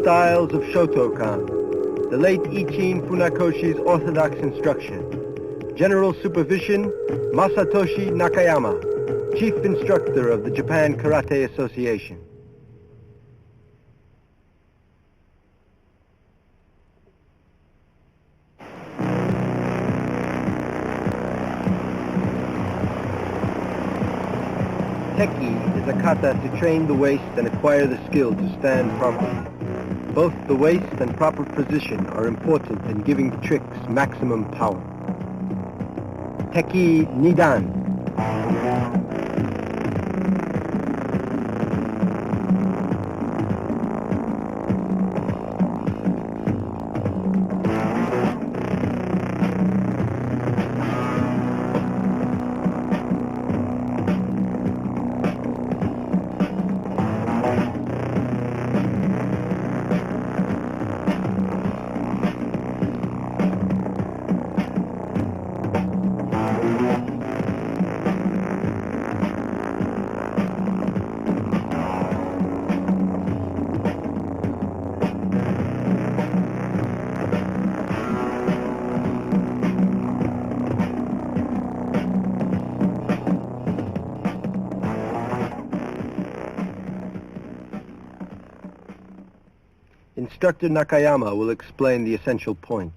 Styles of Shotokan, the late Ichin Funakoshi's orthodox instruction. General supervision, Masatoshi Nakayama, chief instructor of the Japan Karate Association. Teki is a kata to train the waist and acquire the skill to stand properly. Both the waist and proper position are important in giving the tricks maximum power. Teki Nidan. Instructor Nakayama will explain the essential points.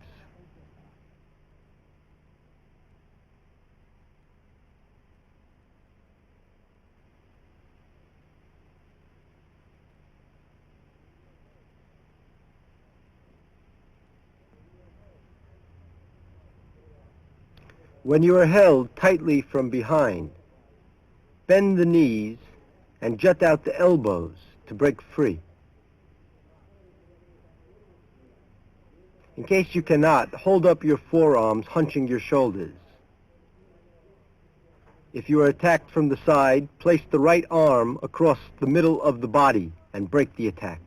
When you are held tightly from behind, bend the knees and jut out the elbows to break free. In case you cannot, hold up your forearms, hunching your shoulders. If you are attacked from the side, place the right arm across the middle of the body and break the attack.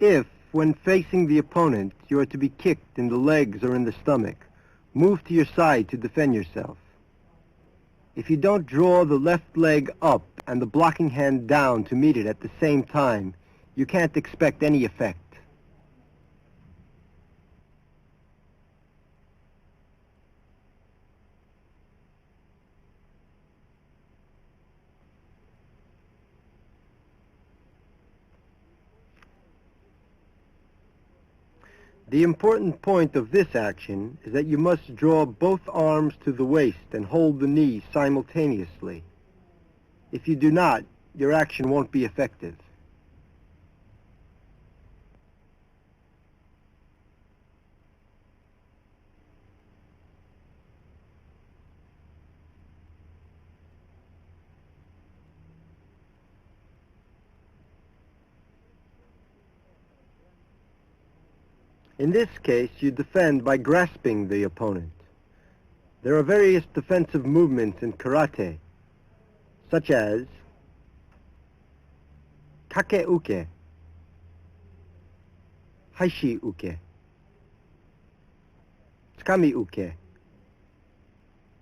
If, when facing the opponent, you are to be kicked in the legs or in the stomach, move to your side to defend yourself. If you don't draw the left leg up and the blocking hand down to meet it at the same time, you can't expect any effect. The important point of this action is that you must draw both arms to the waist and hold the knee simultaneously. If you do not, your action won't be effective. In this case, you defend by grasping the opponent. There are various defensive movements in karate, such as kake uke, haishi uke, tsukami uke,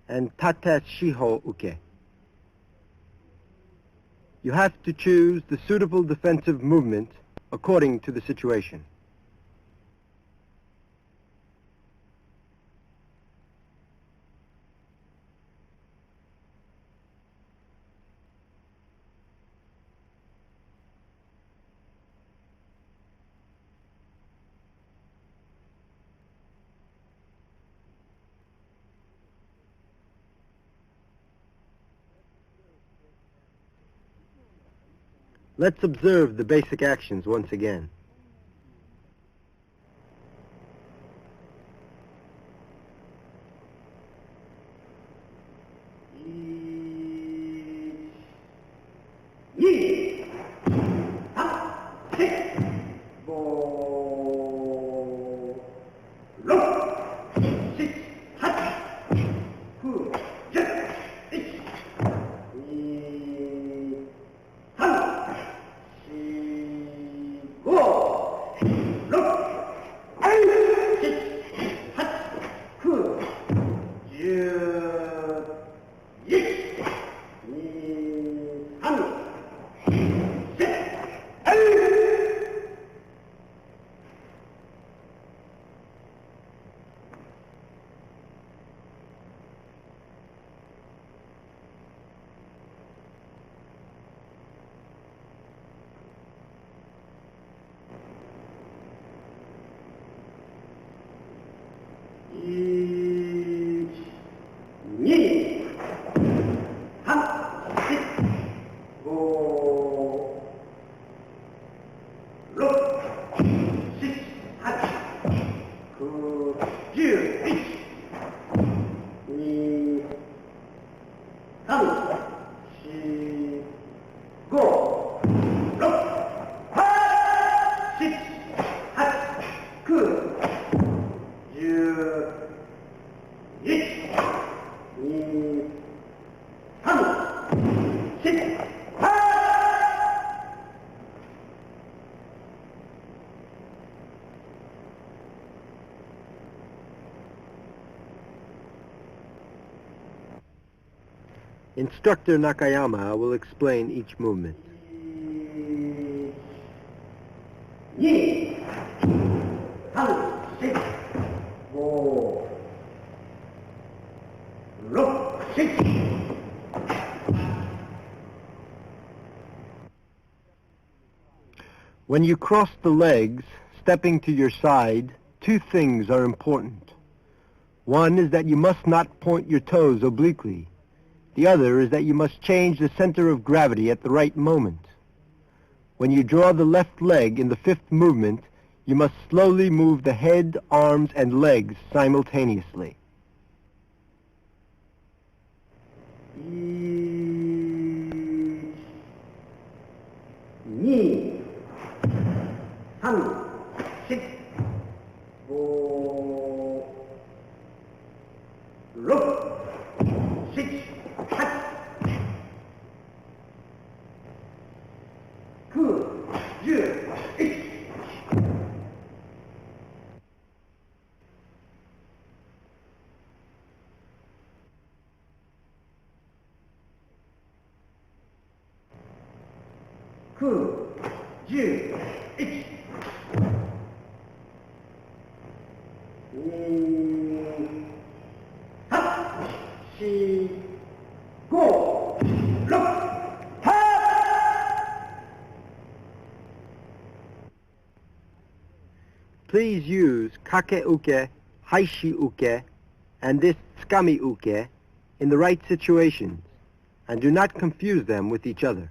and tate shiho uke. You have to choose the suitable defensive movement according to the situation. Let's observe the basic actions once again. Instructor Nakayama will explain each movement. When you cross the legs, stepping to your side, two things are important. One is that you must not point your toes obliquely. The other is that you must change the center of gravity at the right moment. When you draw the left leg in the fifth movement, you must slowly move the head, arms, and legs simultaneously. Please use kake uke, haishi uke, and this tsukami uke in the right situations, and do not confuse them with each other.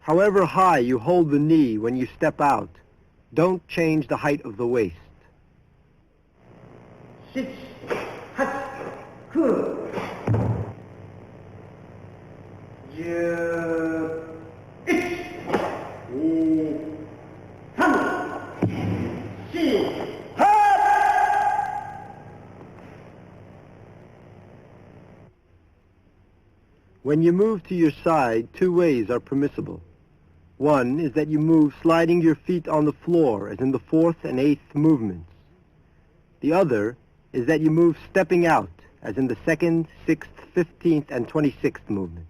However high you hold the knee when you step out, Don't change the height of the waist. 7、8、9、10、1、2、3、4、When you move to your side, two ways are permissible. One is that you move sliding your feet on the floor, as in the fourth and eighth movements. The other is that you move stepping out, as in the second, sixth, 15th, and 26th movements.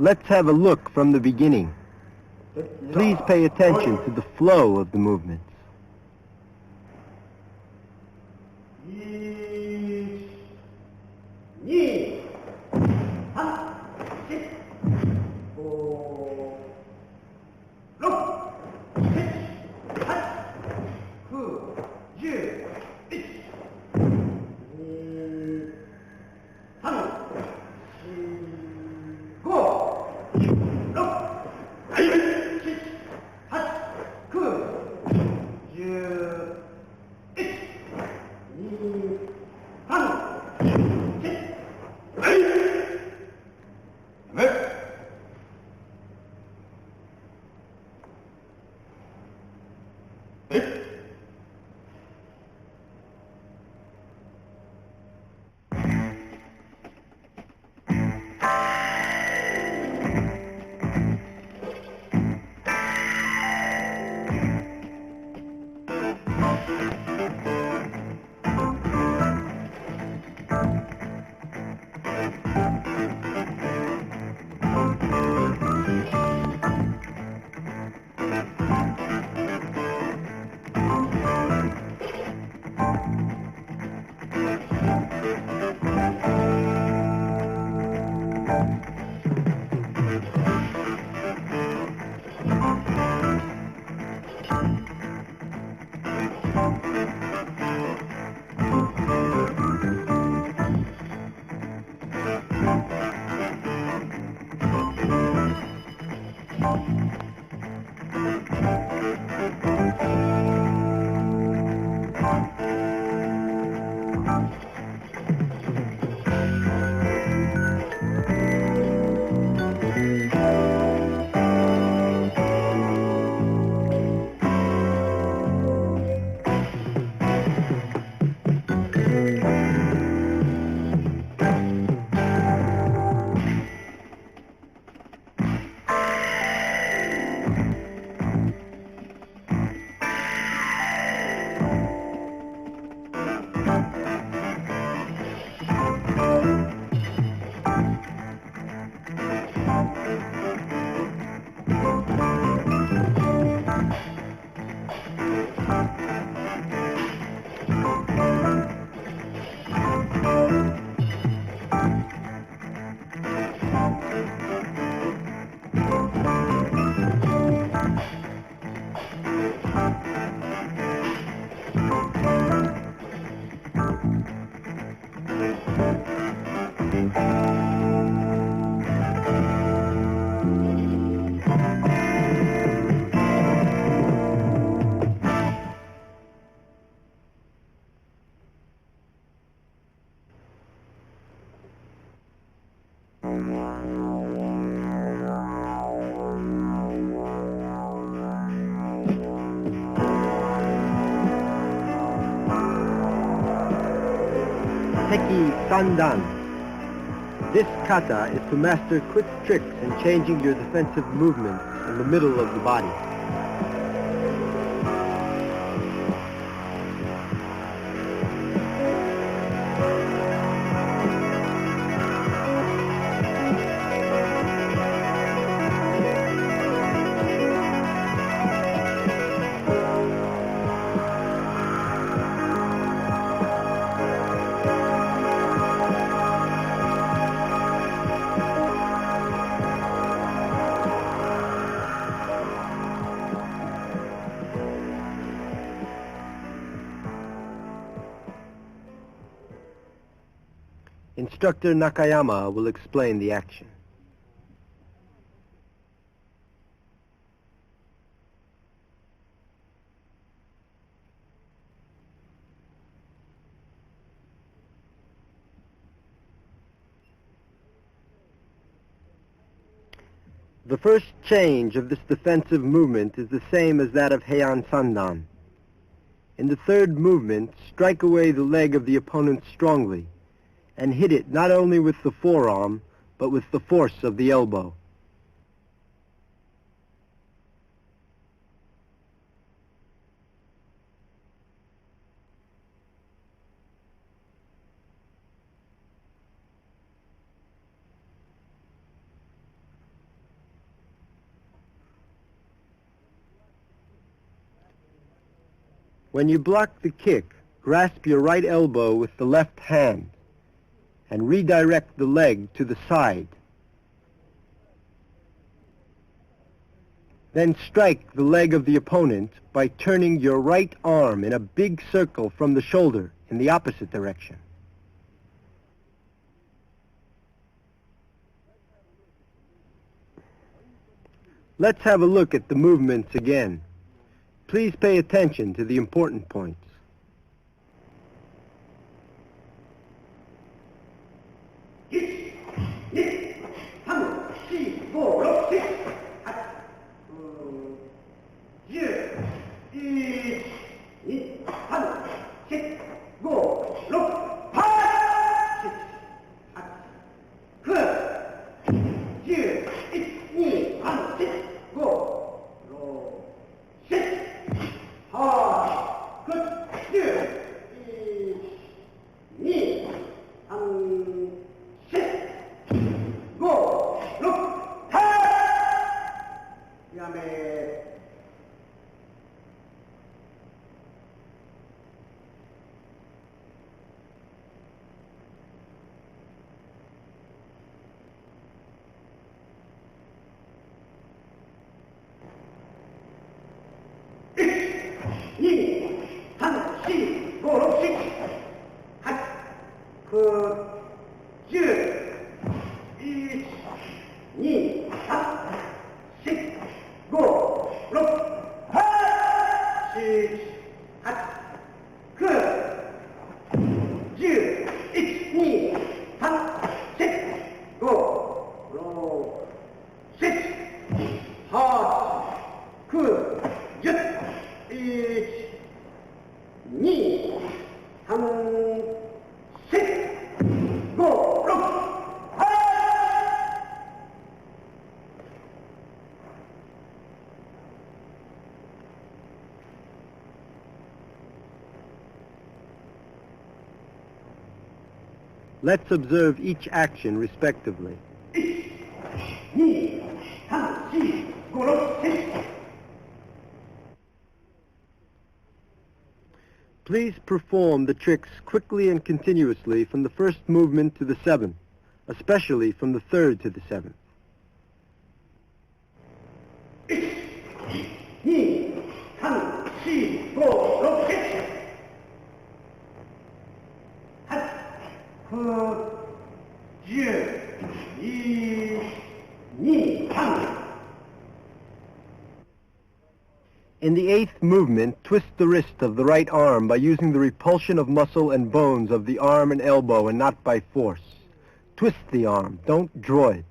Let's have a look from the beginning. Please pay attention to the flow of the movements. 三段. This kata is to master quick tricks in changing your defensive movements in the middle of the body. Instructor Nakayama will explain the action. The first change of this defensive movement is the same as that of Heian Sandan. In the third movement, strike away the leg of the opponent strongly, and hit it not only with the forearm, but with the force of the elbow. When you block the kick, grasp your right elbow with the left hand and redirect the leg to the side. Then strike the leg of the opponent by turning your right arm in a big circle from the shoulder in the opposite direction. Let's have a look at the movements again. Please pay attention to the important points. Let's observe each action respectively. Please perform the tricks quickly and continuously from the first movement to the seventh, especially from the third to the seventh. In the eighth movement, twist the wrist of the right arm by using the repulsion of muscle and bones of the arm and elbow and not by force. Twist the arm, don't draw it.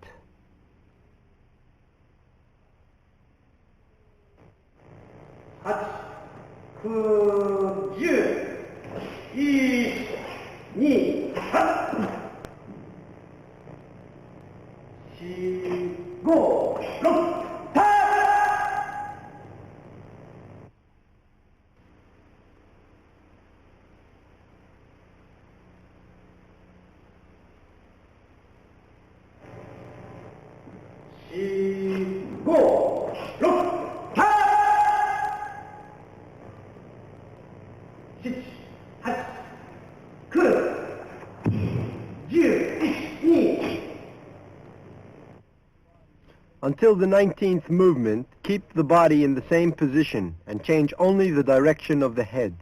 Until the 19th movement, keep the body in the same position and change only the direction of the head.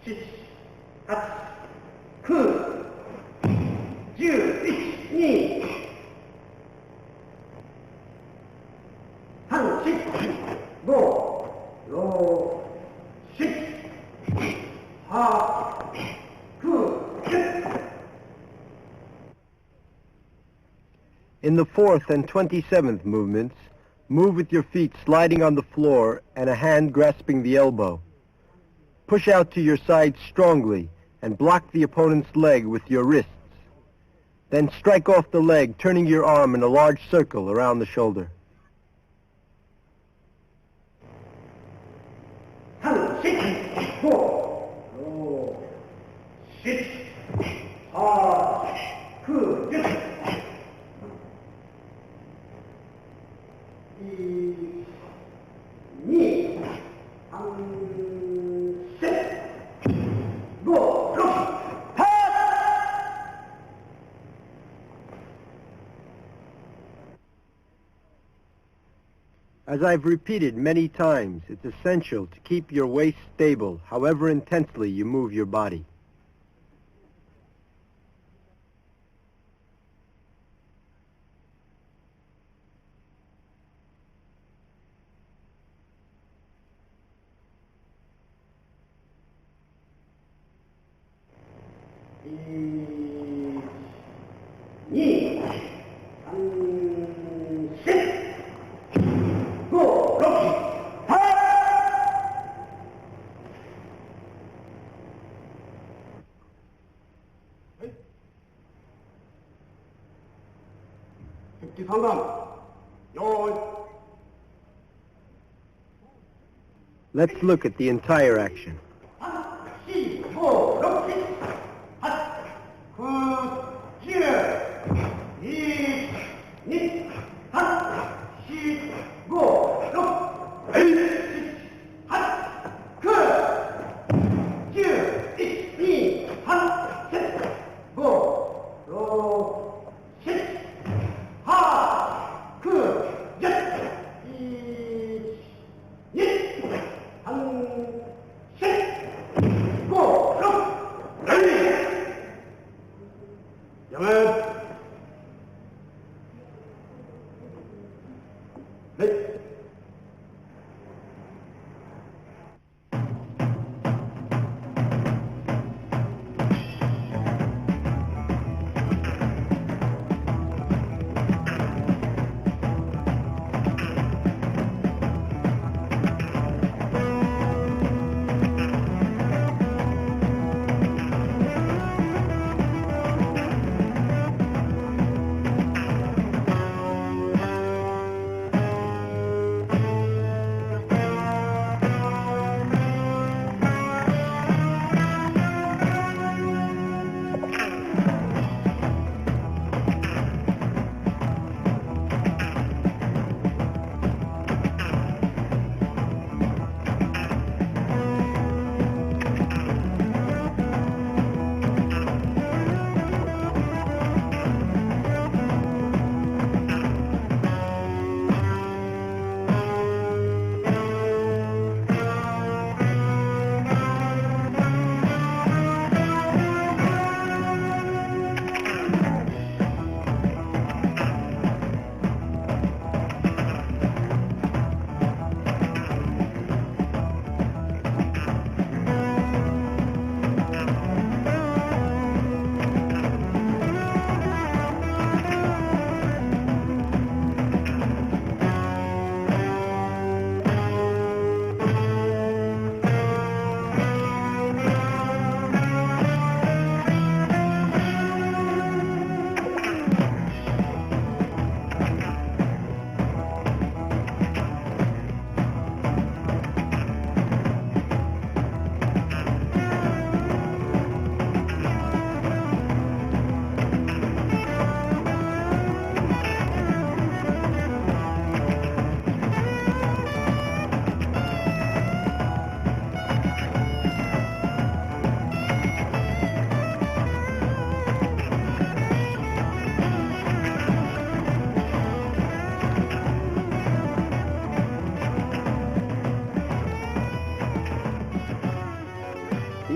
7、8、9、10、1、2、3、4、5、6、7、8、9、10。In the 4th and 27th movements, move with your feet sliding on the floor and a hand grasping the elbow. Push out to your side strongly and block the opponent's leg with your wrists. Then strike off the leg, turning your arm in a large circle around the shoulder. 3、4、5、6、7、8、9、10。2、3、4、5、6、As I've repeated many times, it's essential to keep your waist stable, however intensely you move your body. Let's look at the entire action. 4、5、6、7、8、9、10、1、2、3、4、5、6、7、8、9、10、1、2、3、4、5、6、7、8、9、10、1、2、3、4、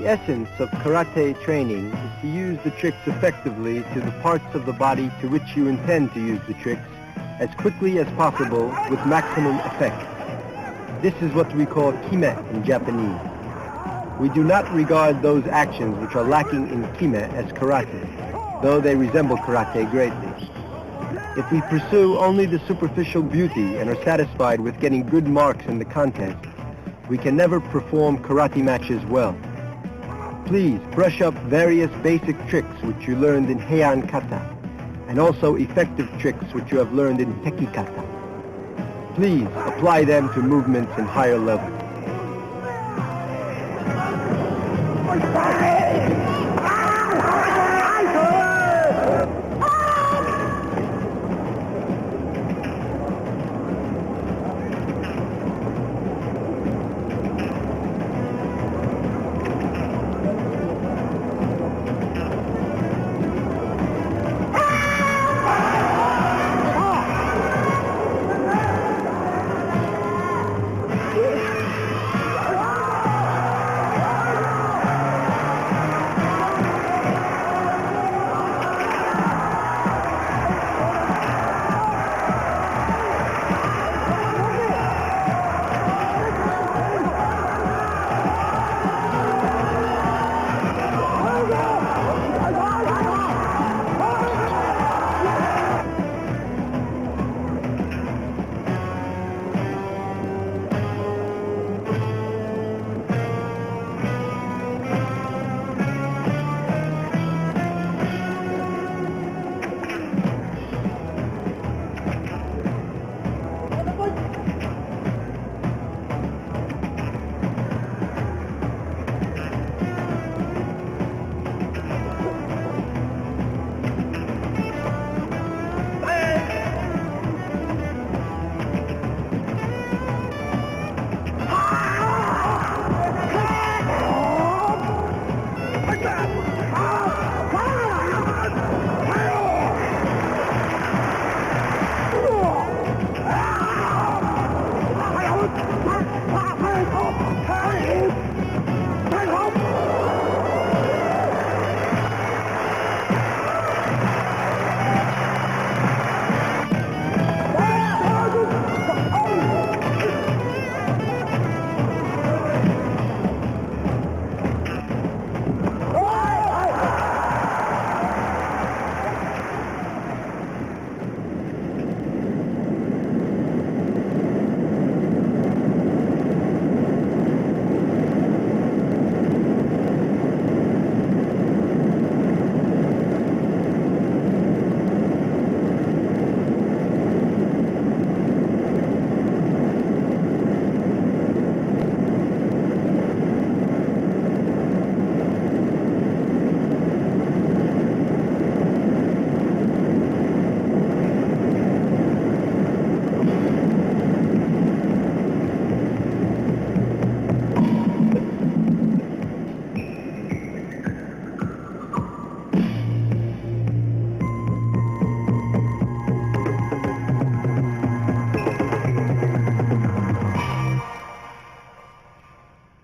The essence of karate training is to use the tricks effectively to the parts of the body to which you intend to use the tricks as quickly as possible with maximum effect. This is what we call kime in Japanese. We do not regard those actions which are lacking in kime as karate, though they resemble karate greatly. If we pursue only the superficial beauty and are satisfied with getting good marks in the contest, we can never perform karate matches well. Please brush up various basic tricks which you learned in Heian Kata, and also effective tricks which you have learned in Teki Kata. Please apply them to movements in higher levels.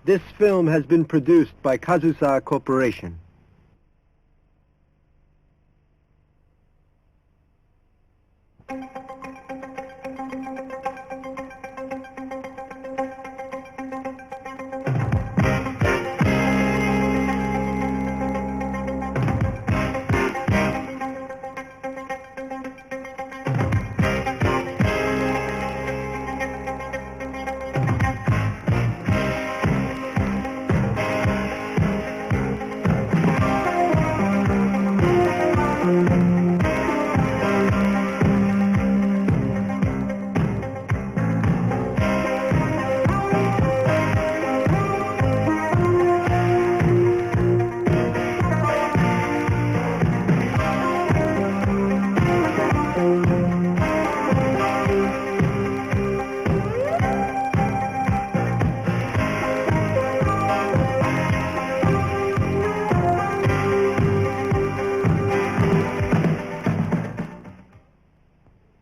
This film has been produced by Kazusa Corporation.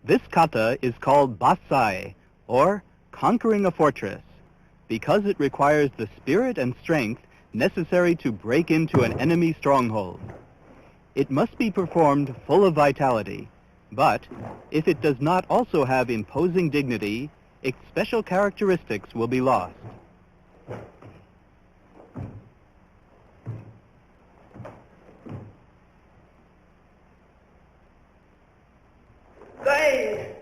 This kata is called Basai, or conquering a fortress, because it requires the spirit and strength necessary to break into an enemy stronghold. It must be performed full of vitality, but if it does not also have imposing dignity, its special characteristics will be lost. Say!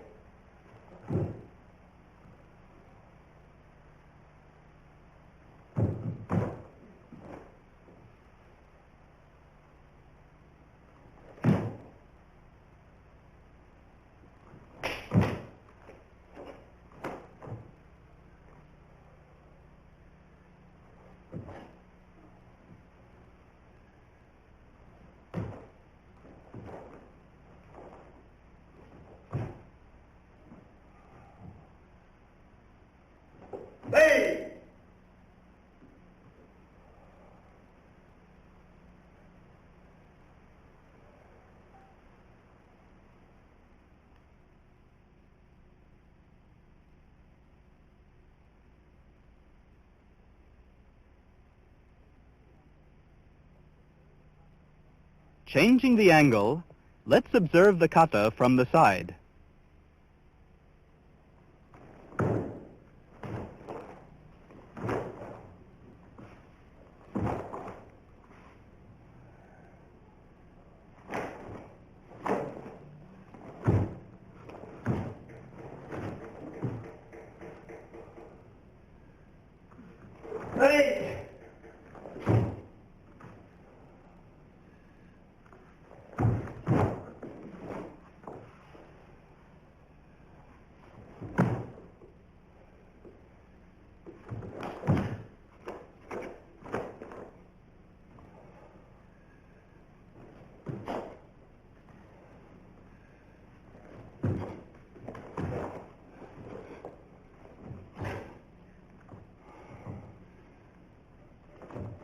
Hey! Changing the angle, let's observe the kata from the side. Hey!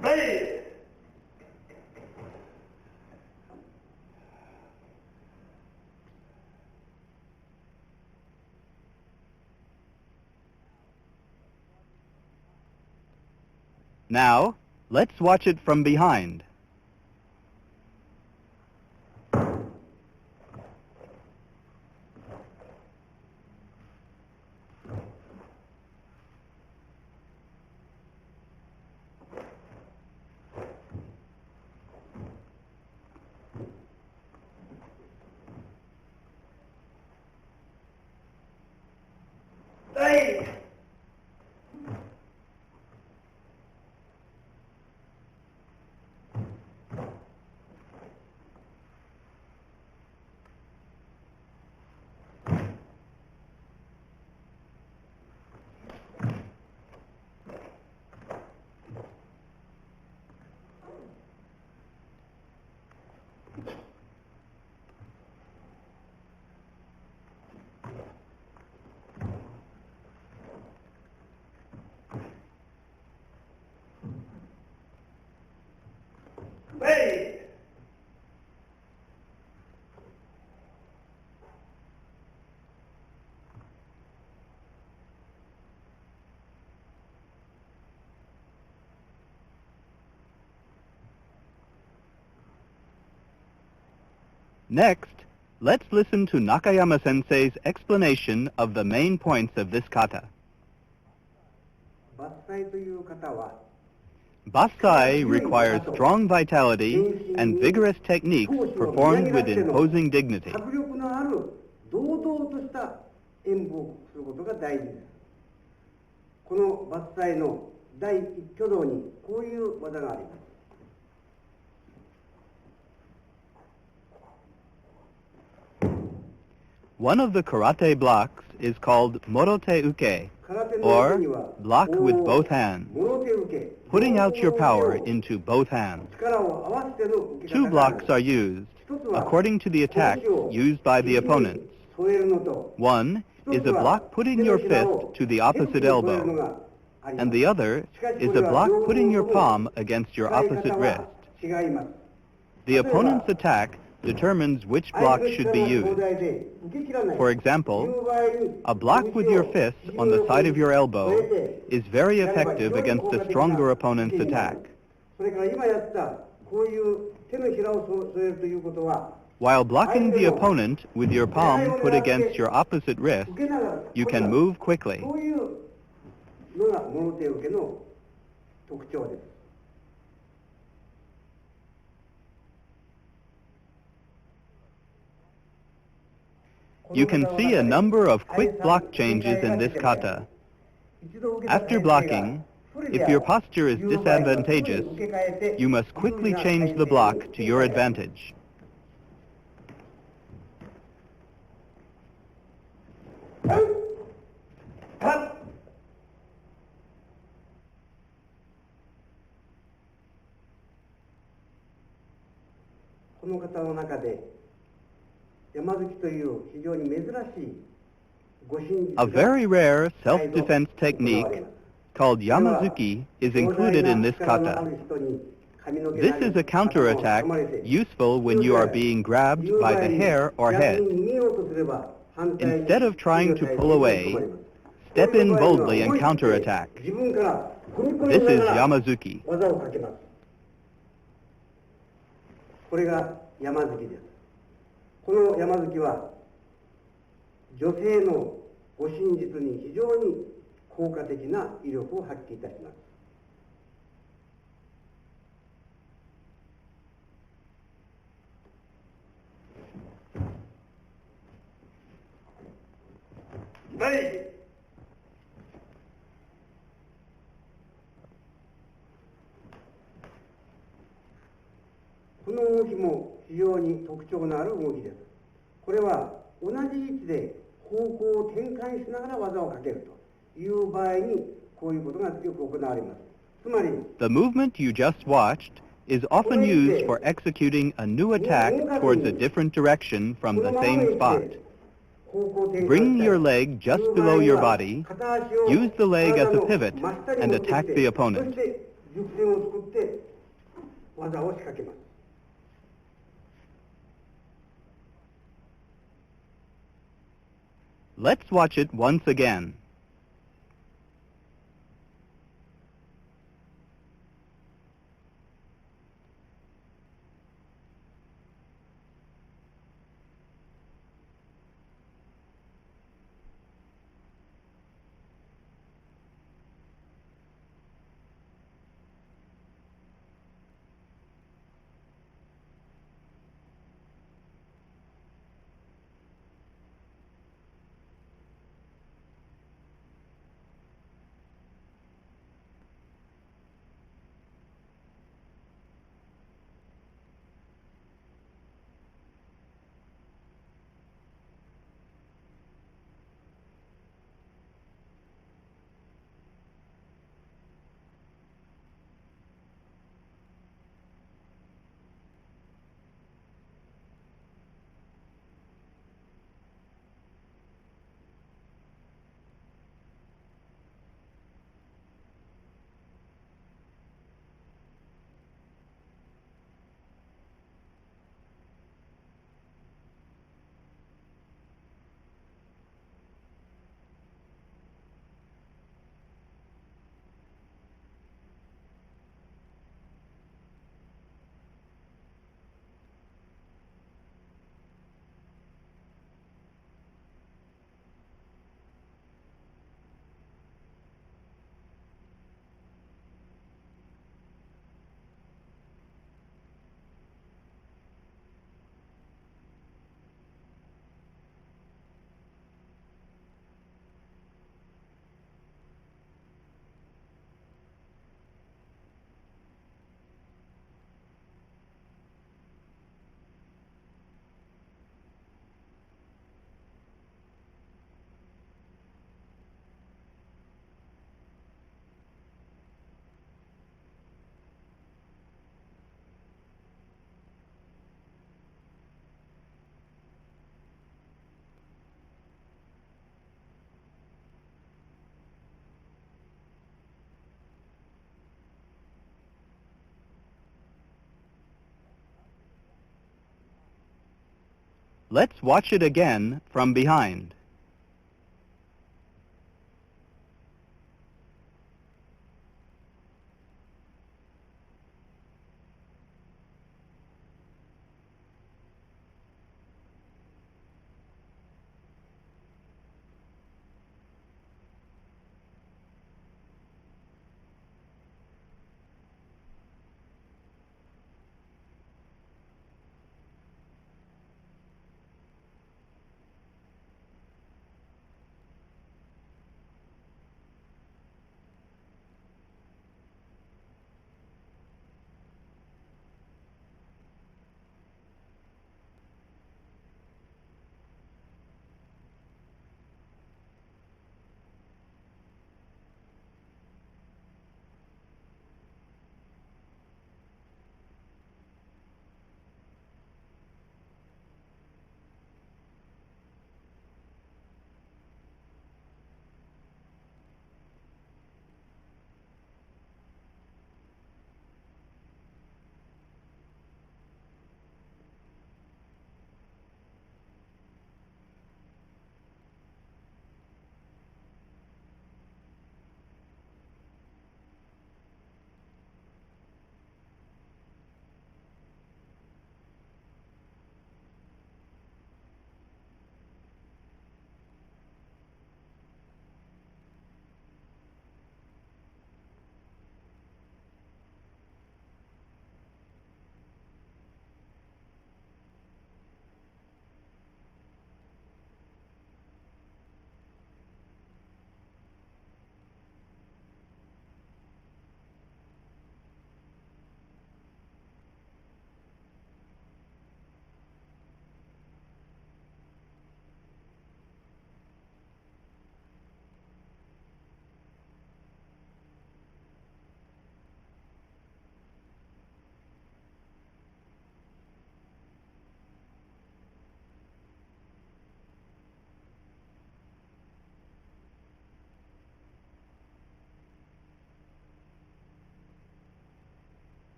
Hey! Now, let's watch it from behind. Hey! Hey! Next, let's listen to Nakayama sensei's explanation of the main points of this kata. 伐採という方は Bassai requires strong vitality and vigorous techniques performed with imposing dignity. 迫力のある堂々とした演舞をすることが大事です。この伐採の第一挙動にこういう技があります。One of the karate blocks is called morote uke, or block with both hands, putting out your power into both hands. 力を合わせての受け Two 方がある blocks are used, according to the attack used by the opponents. 添えるのと One is a block putting your fist to the opposite elbow, and the other is a block putting your palm against your opposite wrist. 違います。 The opponent's attack determines which block should be used. For example, a block with your fist on the side of your elbow is very effective against a stronger opponent's attack. それから今やったこういう手のひらを添えるということは、 While blocking the opponent with your palm put against your opposite wrist, 受けながら you can move quickly. そういうのが物手受けの特徴です。 You can see a number of quick block changes in this kata. After blocking, if your posture is disadvantageous, you must quickly change the block to your advantage. この方の中で山月という非常に珍しい護身術 A が very rare self-defense technique called Yamazuki is included in this kata. This is a counterattack useful when you are being grabbed by the hair or head. Instead of trying to pull away, step in boldly and counterattack. This is Yamazuki. 技をかけます。これが山月です。この山月は女性の護身術に非常に効果的な威力を発揮いたします。はい。この動きも非常に特徴のある動きです。これは同じ位置で方向を転換しながら技をかけるという場合にこういうことがよく行われます。つまり The movement you just watched is often used for executing a new attack towards a different direction from the same spot. Bring your leg just below your body, use the leg as a pivot, and attack the opponent. そして軸線を作って技を仕掛けます。Let's watch it once again. Let's watch it again from behind.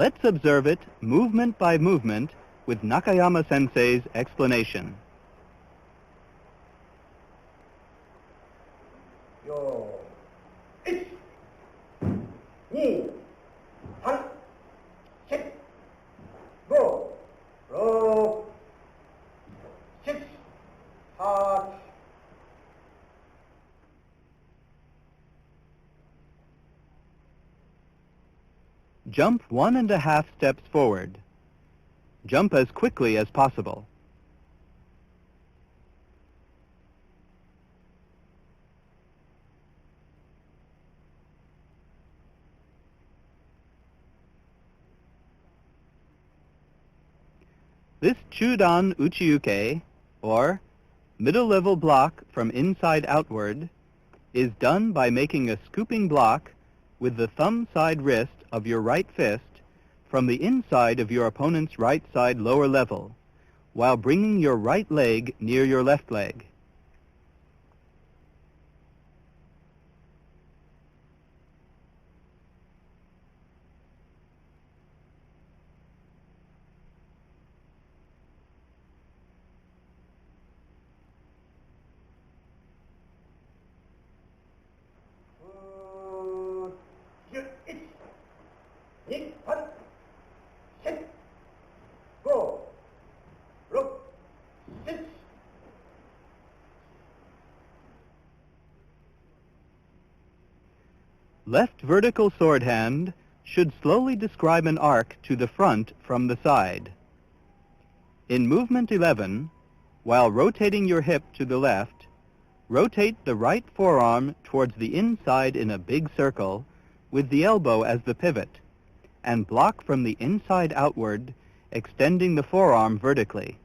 Let's observe it movement by movement with Nakayama Sensei's explanation. よーい、1、2、3、4、5、6、7、8、Jump 1.5 steps forward. Jump as quickly as possible. This Chudan Uchiuke, or middle-level block from inside outward, is done by making a scooping block with the thumb side wrist of your right fist from the inside of your opponent's right side lower level, while bringing your right leg near your left leg. Left vertical sword hand should slowly describe an arc to the front from the side. In movement 11, while rotating your hip to the left, rotate the right forearm towards the inside in a big circle with the elbow as the pivot, and block from the inside outward, extending the forearm vertically.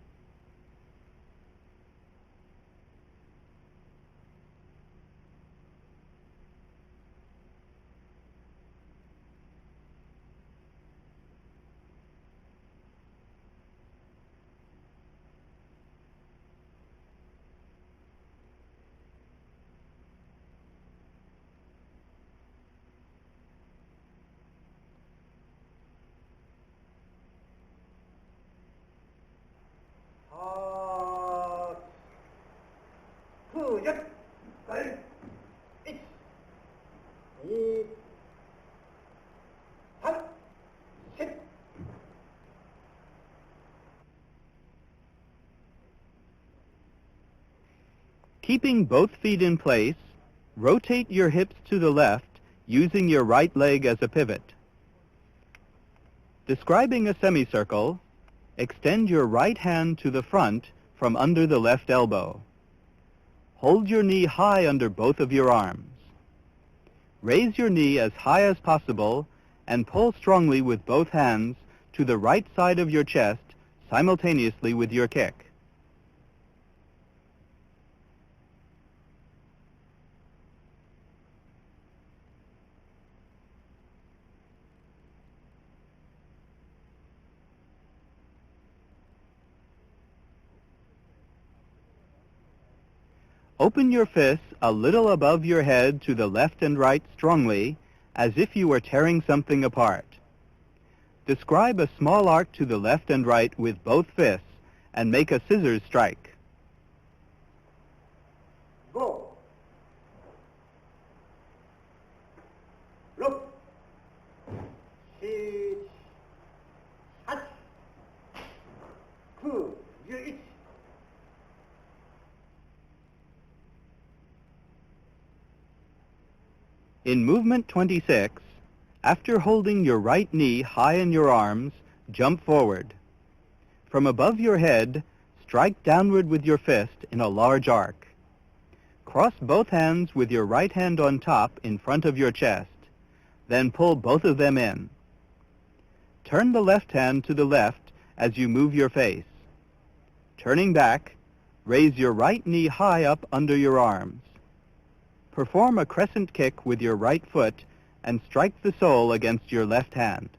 Keeping both feet in place, rotate your hips to the left using your right leg as a pivot. Describing a semicircle, extend your right hand to the front from under the left elbow. Hold your knee high under both of your arms. Raise your knee as high as possible and pull strongly with both hands to the right side of your chest simultaneously with your kick. Open your fists a little above your head to the left and right strongly, as if you were tearing something apart. Describe a small arc to the left and right with both fists, and make a scissors strike. 5、6、7、8、9、11。In movement 26, after holding your right knee high in your arms, jump forward. From above your head, strike downward with your fist in a large arc. Cross both hands with your right hand on top in front of your chest, then pull both of them in. Turn the left hand to the left as you move your face. Turning back, raise your right knee high up under your arms. Perform a crescent kick with your right foot and strike the sole against your left hand.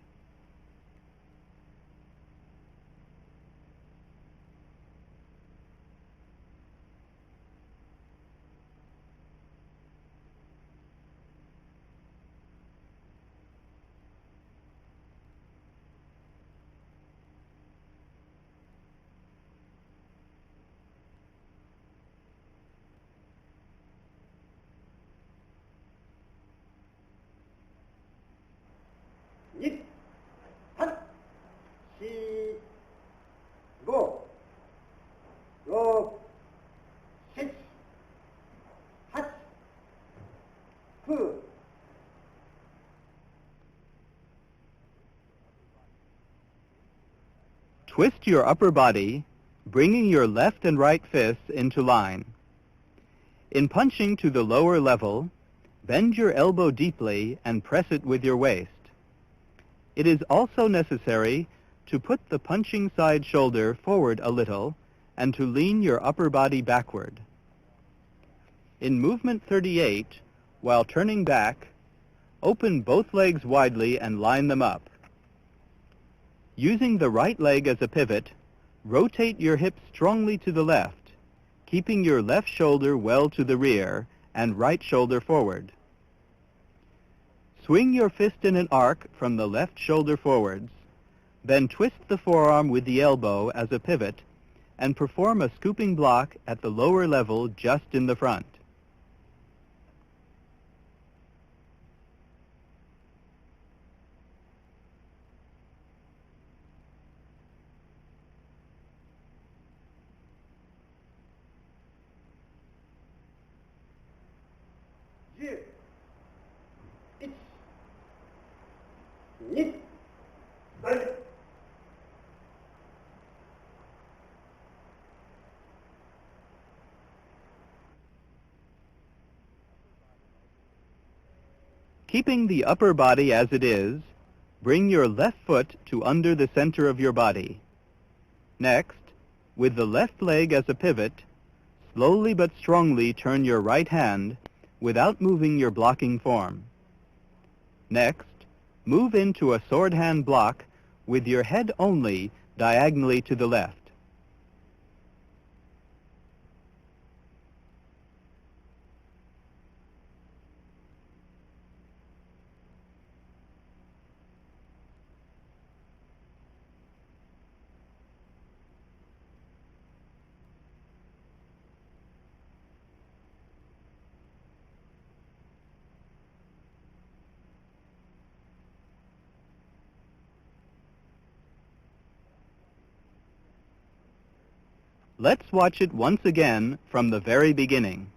Twist your upper body, bringing your left and right fists into line. In punching to the lower level, bend your elbow deeply and press it with your waist. It is also necessary to put the punching side shoulder forward a little and to lean your upper body backward. In movement 38, while turning back, open both legs widely and line them up. Using the right leg as a pivot, rotate your hips strongly to the left, keeping your left shoulder well to the rear and right shoulder forward. Swing your fist in an arc from the left shoulder forwards, then twist the forearm with the elbow as a pivot and perform a scooping block at the lower level just in the front. Keeping the upper body as it is, bring your left foot to under the center of your body. Next, with the left leg as a pivot, slowly but strongly turn your right hand without moving your blocking form. Next, move into a sword hand block with your head only diagonally to the left. Let's watch it once again from the very beginning.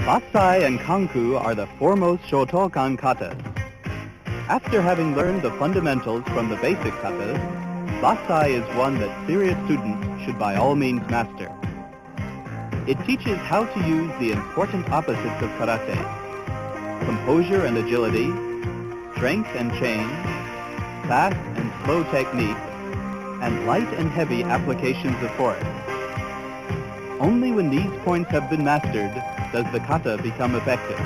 Basai and Kanku are the foremost Shotokan katas. After having learned the fundamentals from the basic katas, Basai is one that serious students should by all means master. It teaches how to use the important opposites of karate: composure and agility, strength and chain, fast and slow technique, and light and heavy applications of force. Only when these points have been mastered does the kata become effective.